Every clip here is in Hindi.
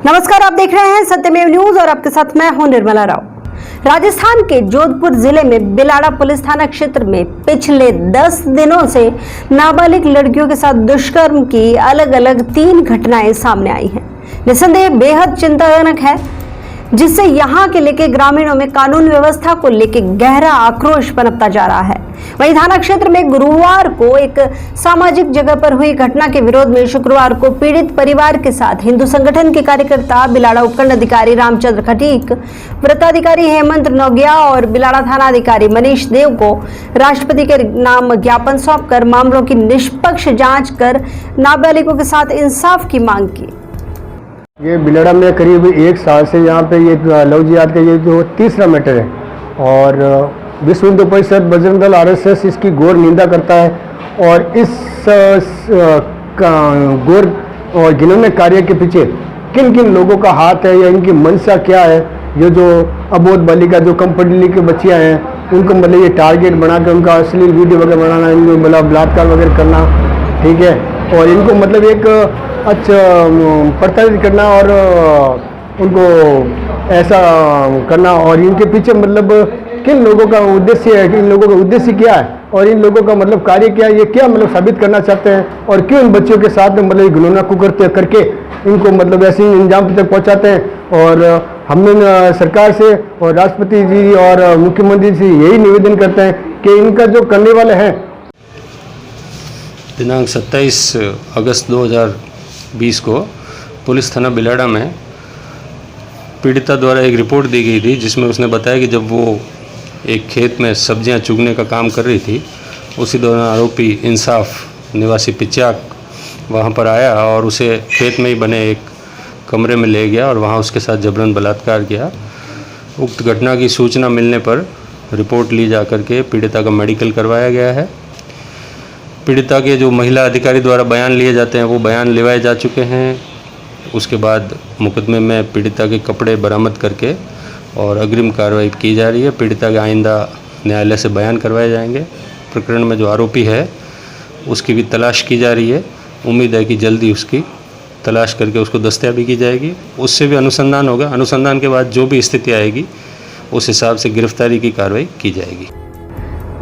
नमस्कार, आप देख रहे हैं सत्यमेव न्यूज और आपके साथ मैं हूं निर्मला राव। राजस्थान के जोधपुर जिले में बिलाड़ा पुलिस थाना क्षेत्र में पिछले 10 दिनों से नाबालिग लड़कियों के साथ दुष्कर्म की अलग अलग 3 घटनाएं सामने आई हैं। निस्संदेह बेहद चिंताजनक है, जिससे यहाँ के लेके ग्रामीणों में कानून व्यवस्था को लेके गहरा आक्रोश पनपता जा रहा है। वहीं थाना क्षेत्र में गुरुवार को एक सामाजिक जगह पर हुई घटना के विरोध में शुक्रवार को पीड़ित परिवार के साथ हिंदू संगठन के कार्यकर्ता बिलाड़ा उपखंड अधिकारी रामचंद्र खटीक, वृत्ताधिकारी हेमंत नौगिया और बिलाड़ा थाना अधिकारी मनीष देव को राष्ट्रपति के नाम ज्ञापन सौंपकर मामलों की निष्पक्ष जांच कर नाबालिगों के साथ इंसाफ की मांग की। ये बिलाड़ा में करीब 1 साल से यहाँ पे ये लव जिहाद का ये जो तीसरा मैटर है और विश्व हिंदू परिषद बजरंग दल RSS इसकी घोर निंदा करता है और इस घोर और घिनौने कार्य के पीछे किन किन लोगों का हाथ है या इनकी मंशा क्या है। ये जो अबोध बालिका जो कम पढ़ी लिखी बच्चियाँ हैं उनको मतलब ये टारगेट बना के उनका अश्लील वीडियो वगैरह बनाना, इनको मतलब बलात्कार वगैरह करना, ठीक है, और इनको मतलब एक अच्छा प्रताड़ित करना और उनको ऐसा करना और इनके पीछे मतलब किन लोगों का उद्देश्य है, इन लोगों का उद्देश्य क्या है और इन लोगों का मतलब कार्य क्या है, ये क्या मतलब साबित करना चाहते हैं और क्यों इन बच्चों के साथ में मतलब घिनौना कुकृत्य करके इनको मतलब ऐसे इंजाम तक पहुंचाते हैं। और हमने सरकार से और राष्ट्रपति जी और मुख्यमंत्री से यही निवेदन करते हैं कि इनका जो करने वाले हैं। दिनांक 27 अगस्त 2020 को पुलिस थाना बिलाड़ा में पीड़िता द्वारा एक रिपोर्ट दी गई थी, जिसमें उसने बताया कि जब वो एक खेत में सब्जियां चुगने का काम कर रही थी, उसी दौरान आरोपी इंसाफ निवासी पिच्याक वहां पर आया और उसे खेत में ही बने एक कमरे में ले गया और वहां उसके साथ जबरन बलात्कार किया। उक्त घटना की सूचना मिलने पर रिपोर्ट ली जा करके पीड़िता का मेडिकल करवाया गया है। पीड़िता के जो महिला अधिकारी द्वारा बयान लिए जाते हैं वो बयान लिवाए जा चुके हैं। उसके बाद मुकदमे में पीड़िता के कपड़े बरामद करके और अग्रिम कार्रवाई की जा रही है। पीड़िता के आइंदा न्यायालय से बयान करवाए जाएंगे। प्रकरण में जो आरोपी है उसकी भी तलाश की जा रही है। उम्मीद है कि जल्दी उसकी तलाश करके उसको दस्तयाबी की जाएगी। उससे भी अनुसंधान होगा। अनुसंधान के बाद जो भी स्थिति आएगी उस हिसाब से गिरफ्तारी की कार्रवाई की जाएगी।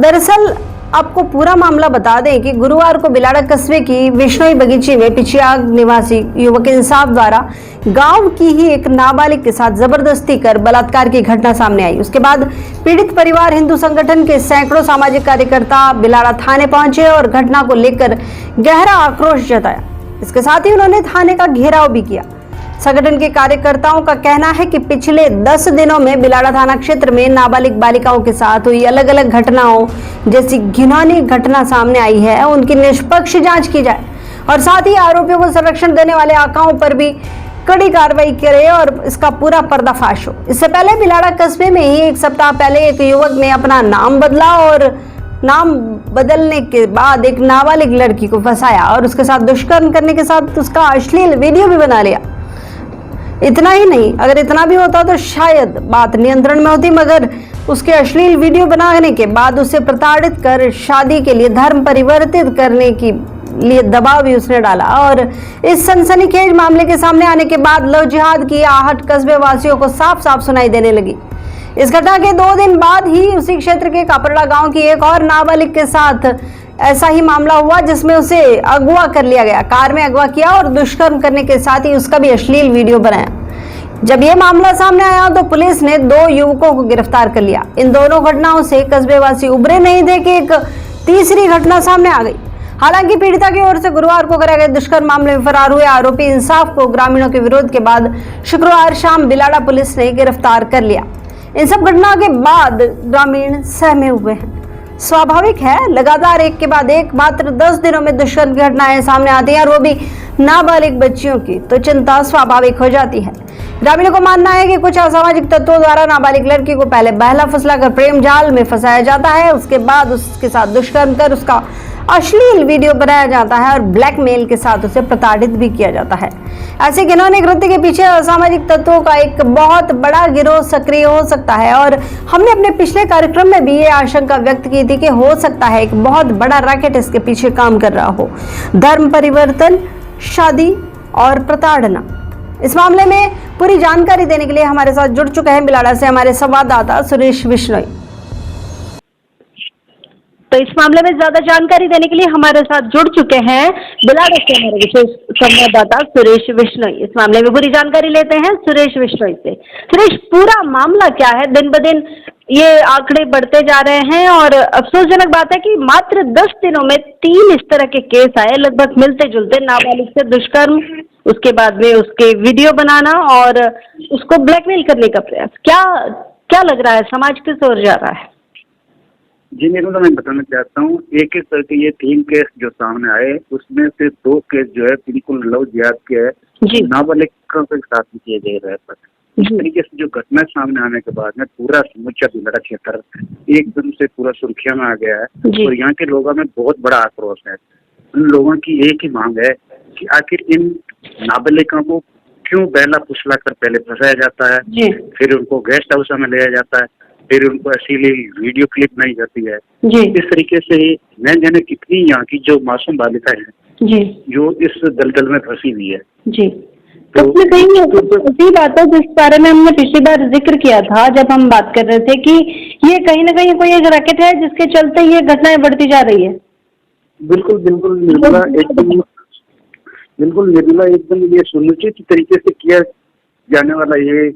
दरअसल आपको पूरा मामला बता दें कि गुरुवार को बिलाड़ा कस्बे की विश्नोई बगीचे में पिच्याक निवासी युवक इंसाफ द्वारा गांव की ही एक नाबालिग के साथ जबरदस्ती कर बलात्कार की घटना सामने आई। उसके बाद पीड़ित परिवार हिंदू संगठन के सैकड़ों सामाजिक कार्यकर्ता बिलाड़ा थाने पहुंचे और घटना को लेकर गहरा आक्रोश जताया। इसके साथ ही उन्होंने थाने का घेराव भी किया। संगठन के कार्यकर्ताओं का कहना है कि पिछले 10 दिनों में बिलाड़ा थाना क्षेत्र में नाबालिग बालिकाओं के साथ हुई अलग अलग घटनाओं जैसी घिनौनी घटना सामने आई है, उनकी निष्पक्ष जांच की जाए और साथ ही आरोपियों को संरक्षण देने वाले आकाओं पर भी कड़ी कार्रवाई करे और इसका पूरा पर्दाफाश हो। इससे पहले बिलाड़ा कस्बे में ही 1 सप्ताह पहले एक युवक ने अपना नाम बदला और नाम बदलने के बाद एक नाबालिग लड़की को फंसाया और उसके साथ दुष्कर्म करने के साथ उसका अश्लील वीडियो भी बना लिया। इतना ही नहीं, अगर इतना भी होता तो शायद बात नियंत्रण में होती, मगर उसके अश्लील वीडियो बनाने के बाद उसे प्रताड़ित कर शादी के लिए धर्म परिवर्तित करने की लिए दबाव भी उसने डाला। और इस सनसनीखेज मामले के सामने आने के बाद लव जिहाद की आहट कस्बे वासियों को साफ साफ सुनाई देने लगी। इस घटना के 2 दिन बाद ही उसी क्षेत्र के कापरड़ा गांव की एक और नाबालिग के साथ ऐसा ही मामला हुआ, जिसमें उसे अगवा कर लिया गया, कार में अगवा किया और दुष्कर्म करने के साथ ही उसका भी अश्लील वीडियो बनाया। जब यह मामला सामने आया तो पुलिस ने 2 युवकों को गिरफ्तार कर लिया। इन दोनों घटनाओं से कस्बेवासी उबरे नहीं थे कि एक तीसरी घटना सामने आ गई। हालांकि पीड़िता की ओर से गुरुवार को कराए गए दुष्कर्म मामले में फरार हुए आरोपी इंसाफ को ग्रामीणों के विरोध के बाद शुक्रवार शाम बिलाड़ा पुलिस ने गिरफ्तार कर लिया। इन सब घटनाओं के बाद ग्रामीण सहमे हुए हैं। स्वाभाविक है, लगातार एक के बाद एक मात्र 10 दिनों में दुष्कर्म की घटनाएं सामने आती हैं और वो भी नाबालिग बच्चियों की, तो चिंता स्वाभाविक हो जाती है। ग्रामीणों को मानना है कि कुछ असामाजिक तत्वों द्वारा नाबालिग लड़की को पहले बहला फुसला कर प्रेम जाल में फंसाया जाता है, उसके बाद उसके साथ दुष्कर्म कर उसका अश्लील वीडियो बनाया जाता है और ब्लैकमेल के साथ उसे प्रताड़ित भी किया जाता है। ऐसे घिनौने कृत्य के पीछे असामाजिक तत्वों का एक बहुत बड़ा गिरोह सक्रिय हो सकता है और हमने अपने पिछले कार्यक्रम में भी ये आशंका व्यक्त की थी कि हो सकता है एक बहुत बड़ा रैकेट इसके पीछे काम कर रहा हो। धर्म परिवर्तन, शादी और प्रताड़ना, इस मामले में पूरी जानकारी देने के लिए हमारे साथ जुड़ चुके हैं बिलाड़ा से हमारे संवाददाता सुरेश बिश्नोई। तो इस मामले में ज्यादा जानकारी देने के लिए हमारे साथ जुड़ चुके हैं बिलाड़ा से हमारे विशेष संवाददाता सुरेश बिश्नोई। इस मामले में पूरी जानकारी लेते हैं सुरेश बिश्नोई से। सुरेश, पूरा मामला क्या है? दिन ब दिन ये आंकड़े बढ़ते जा रहे हैं और अफसोसजनक बात है कि मात्र 10 दिनों में 3 इस तरह के केस आए, लगभग मिलते जुलते। नाबालिग से दुष्कर्म, उसके बाद में उसके वीडियो बनाना और उसको ब्लैकमेल करने का प्रयास। क्या लग रहा है, समाज किस ओर जा रहा है? जी निर्मला, मैं बताना चाहता हूँ, एक एक करके ये 3 केस जो सामने आए, उसमें से 2 केस जो है बिल्कुल लव जिहाद के है, नाबालिगों के साथ में किए गए रहे। इस तरीके से जो घटना सामने आने के बाद में पूरा समूचा बिलाड़ा क्षेत्र एकदम से पूरा सुर्खियां में आ गया है और यहाँ के लोगों में बहुत बड़ा आक्रोश है। उन लोगों की एक ही मांग है कि आखिर इन नाबालिगों को क्यों बहला फुसला कर पहले फंसाया जाता है, फिर उनको गेस्ट हाउस में लिया जाता है, फिर उनको अश्लील वीडियो क्लिप बनाई जाती है। इस तरीके से न जाने कितनी यहाँ की जो मासूम बालिका है जो इस दलदल में फंसी हुई है। तो सही बात है, जिस बारे में हमने पिछली बार जिक्र किया था जब हम बात कर रहे थे कि ये कहीं ना कहीं कोई एक रैकेट है जिसके चलते ये घटनाएं बढ़ती जा रही है। बिल्कुल निर्मला, एकदम ये सुनिश्चित तरीके से किया जाने वाला ये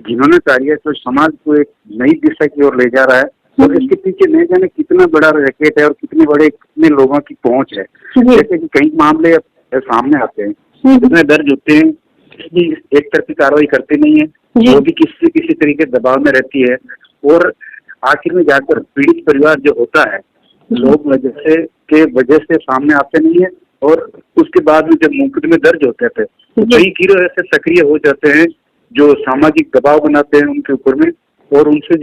जिन्होंने कार्य तो समाज को एक नई दिशा की ओर ले जा रहा है और इसके पीछे नहीं जाने कितना बड़ा रैकेट है और कितने लोगों की पहुंच है। जैसे कि कई मामले सामने आते हैं, जितने दर्ज होते हैं, एक तरफी कार्रवाई करते नहीं है, वो भी किसी तरीके दबाव में रहती है और आखिर में जाकर पीड़ित परिवार जो होता है, लोग वजह से सामने आते नहीं है और उसके बाद में जब मुकदमे दर्ज होते थे तो कई गिरोह ऐसे सक्रिय हो जाते हैं जो सामाजिक दबाव बनाते हैं उनके ऊपर में और उनसे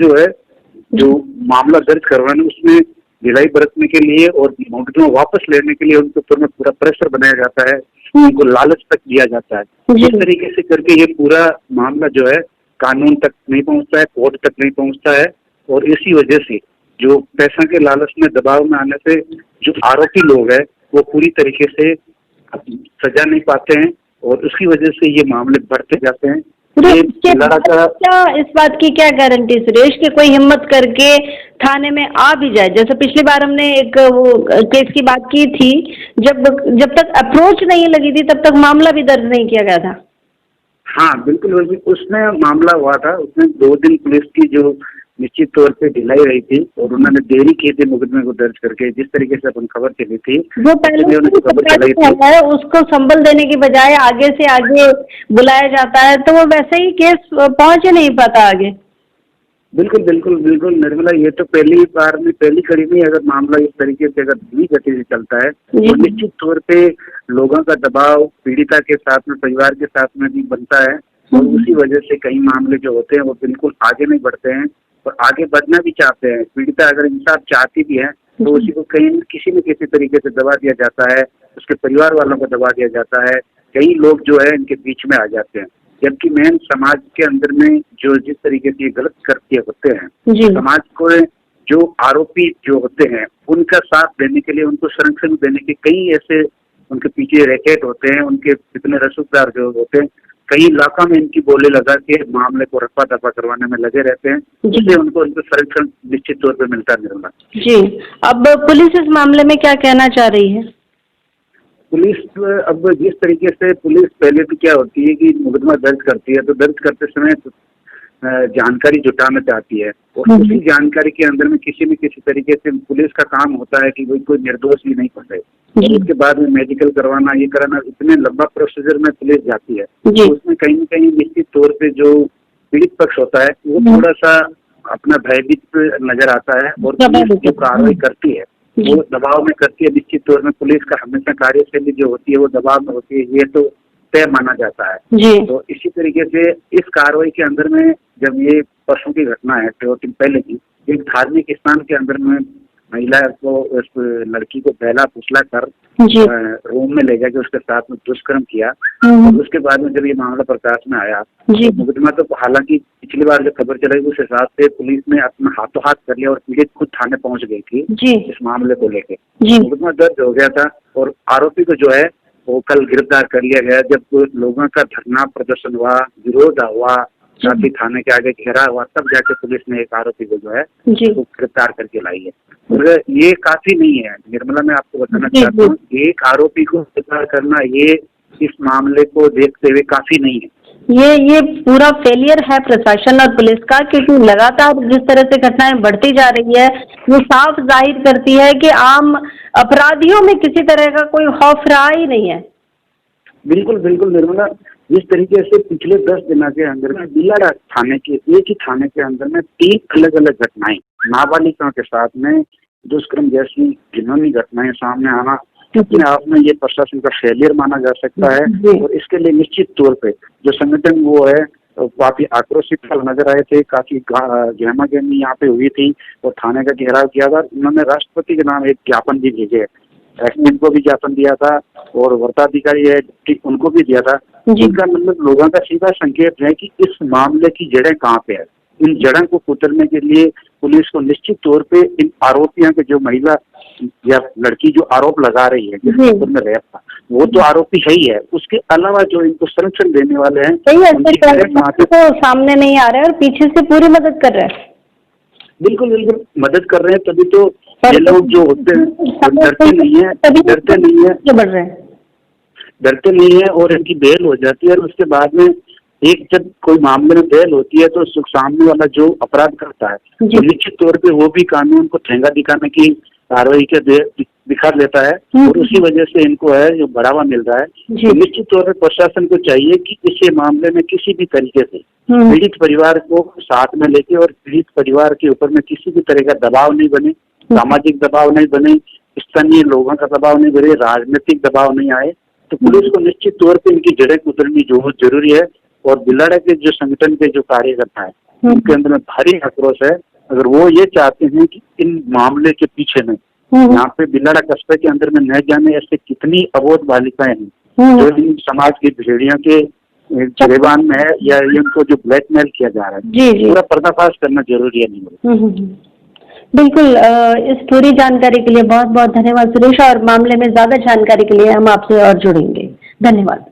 जो मामला दर्ज करवाने उसमें ढिलाई बरतने के लिए और मुकदमा वापस लेने के लिए उनके ऊपर में पूरा प्रेशर बनाया जाता है, उनको लालच तक दिया जाता है। इस तरीके से करके ये पूरा मामला जो है कानून तक नहीं पहुंचता है, कोर्ट तक नहीं पहुंचता है और इसी वजह से जो पैसा के लालच में दबाव में आने से जो आरोपी लोग हैं वो पूरी तरीके से सजा नहीं पाते हैं और उसकी वजह से ये मामले बढ़ते जाते हैं। क्या इस बात की क्या गारंटी सुरेश कि कोई हिम्मत करके थाने में आ भी जाए? जैसे पिछली बार हमने एक वो केस की बात की थी, जब तक अप्रोच नहीं लगी थी तब तक मामला भी दर्ज नहीं किया गया था। हाँ बिल्कुल, उसमें मामला हुआ था, उसमें 2 दिन पुलिस की जो निश्चित तौर पे ढिलाई रही थी और उन्होंने देरी की थी मुकदमे को दर्ज करके। जिस तरीके से अपन खबर चली थी वो पहले उसको संबल देने की बजाय आगे से आगे बुलाया जाता है तो वो वैसे ही केस पहुंच ही नहीं पाता आगे। बिल्कुल निर्मला, ये तो पहली बार में पहली कड़ी में अगर मामला इस तरीके से अगर धीमी गति से चलता है तो निश्चित तौर पे लोगों का दबाव पीड़िता के साथ में, परिवार के साथ में भी बनता है और उसी वजह से कई मामले जो होते हैं वो बिल्कुल आगे नहीं बढ़ते हैं और आगे बढ़ना भी चाहते हैं। पीड़िता अगर इंसाफ चाहती भी है तो उसी को किसी न किसी तरीके से दबा दिया जाता है, उसके परिवार वालों को दबा दिया जाता है, कई लोग जो है इनके बीच में आ जाते हैं। जबकि मेन समाज के अंदर में जो जिस तरीके से गलत कृत्य होते हैं, समाज को जो आरोपी जो होते हैं उनका साथ देने के लिए, उनको संरक्षण देने के कई ऐसे उनके पीछे रैकेट होते हैं, उनके कितने रसूखदार जो होते हैं, कई इलाकों में इनकी बोले लगा के मामले को रफा दफा करवाने में लगे रहते हैं, इसलिए उनको संरक्षण निश्चित तौर पे मिलता निर्मला। जी, अब पुलिस इस मामले में क्या कहना चाह रही है? पुलिस अब जिस तरीके से पुलिस पहले तो क्या होती है कि मुकदमा दर्ज करती है तो दर्ज करते समय जानकारी जुटाना चाहती है और उसी जानकारी के अंदर में किसी न किसी तरीके से पुलिस का काम होता है कि कोई निर्दोष भी नहीं फंसे। उसके बाद में मेडिकल करवाना, ये कराना, इतने लंबा प्रोसीजर में पुलिस जाती है तो उसमें कहीं न कहीं निश्चित तौर पे जो पीड़ित पक्ष होता है वो थोड़ा सा अपना भयभीत नजर आता है और पुलिस जो कार्रवाई करती है वो दबाव में करती है। निश्चित तौर में पुलिस का हमेशा कार्यशैली जो होती है वो दबाव में होती है, ये तो तय माना जाता है। तो इसी तरीके से इस कार्रवाई के अंदर में जब ये परसों की घटना है 2 दिन पहले की, एक धार्मिक स्थान के अंदर में महिला को, उस लड़की को पहला फुसला कर रूम में ले जाके उसके साथ में दुष्कर्म किया और उसके बाद में जब ये मामला प्रकाश में आया तो मुकदमा तो हालांकि पिछली बार जो खबर चलाई उस हिसाब से पुलिस ने अपना हाथों हाथ कर लिया और पीड़ित खुद थाने पहुंच गई थी इस मामले को लेके। मुकदमा दर्ज हो गया था और आरोपी को जो है वो कल गिरफ्तार कर लिया गया। जब लोगों का धरना प्रदर्शन हुआ, विरोध हुआ, साथ ही थाने के आगे घेरा हुआ, तब जाके पुलिस ने एक आरोपी को जो है वो गिरफ्तार करके लाई है। और ये काफी नहीं है निर्मला, मैं आपको बताना चाहता हूँ, एक आरोपी को गिरफ्तार करना ये इस मामले को देखते हुए काफी नहीं है। ये पूरा फेलियर है प्रशासन और पुलिस का, क्योंकि लगातार जिस तरह से घटनाएं बढ़ती जा रही है वो साफ जाहिर करती है कि आम अपराधियों में किसी तरह का कोई खौफ रहा ही नहीं है। बिल्कुल बिल्कुल निर्मला, जिस तरीके से पिछले 10 दिनों के अंदर में बिलाड़ा थाने के एक ही थाने के अंदर में 3 अलग अलग घटनाएं नाबालिगों के साथ में दुष्कर्म जैसी घिनौनी घटनाएं सामने आना अपने आप में ये प्रशासन का फेलियर माना जा सकता है। और इसके लिए निश्चित तौर पे जो संगठन वो है काफी आक्रोशित नजर आए थे, काफी गहमा-गहमी यहाँ पे हुई थी और थाने का घेराव किया था। उन्होंने राष्ट्रपति के नाम एक ज्ञापन भी भेजे, एसपी को भी ज्ञापन दिया था और वर्ताधिकारी है उनको भी दिया था। इनका मतलब लोगों का सीधा संकेत है कि इस मामले की जड़ें कहाँ पे है। इन जड़ों को कुचलने के लिए पुलिस को निश्चित तौर पे इन आरोपियों के जो महिला या लड़की जो आरोप लगा रही है जिसके ऊपर में रेप था, वो तो आरोपी है ही है, उसके अलावा जो इनको संरक्षण देने वाले हैं तो सामने नहीं आ रहे और पीछे से पूरी मदद कर रहे हैं। बिल्कुल बिल्कुल मदद कर रहे हैं, तभी तो ये लोग जो होते हैं डरते नहीं है और इनकी बेल हो जाती है। और उसके बाद में एक जब कोई मामले में बेल होती है तो सामने वाला जो अपराध करता है तो निश्चित तौर पे वो भी कानून को ठेंगा दिखाने की कार्रवाई के दिखा देता है और उसी वजह से इनको है जो बढ़ावा मिल रहा है। तो निश्चित तौर पर प्रशासन को चाहिए कि इस मामले में किसी भी तरीके से पीड़ित परिवार को साथ में लेके और पीड़ित परिवार के ऊपर में किसी भी तरह का दबाव नहीं बने, सामाजिक दबाव नहीं बने, स्थानीय लोगों का दबाव नहीं बने, राजनीतिक दबाव नहीं आए। तो पुलिस को निश्चित तौर पर इनकी जड़ें कुचलनी जो जरूरी है। और बिलाड़ा के जो संगठन के जो कार्यकर्ता है उनके अंदर में भारी आक्रोश है। अगर वो ये चाहते हैं कि इन मामले के पीछे में यहाँ पे बिलाड़ा कस्बे के अंदर में न जाने ऐसे कितनी अबोध बालिकाएं हैं जो इन समाज की भेड़ियों के गिरबान में है या इनको जो ब्लैकमेल किया जा रहा है, पूरा पर्दाफाश करना जरूरी है। नहीं बिल्कुल, इस पूरी जानकारी के लिए बहुत बहुत धन्यवाद सुरेश, और मामले में ज्यादा जानकारी के लिए हम आपसे और जुड़ेंगे। धन्यवाद।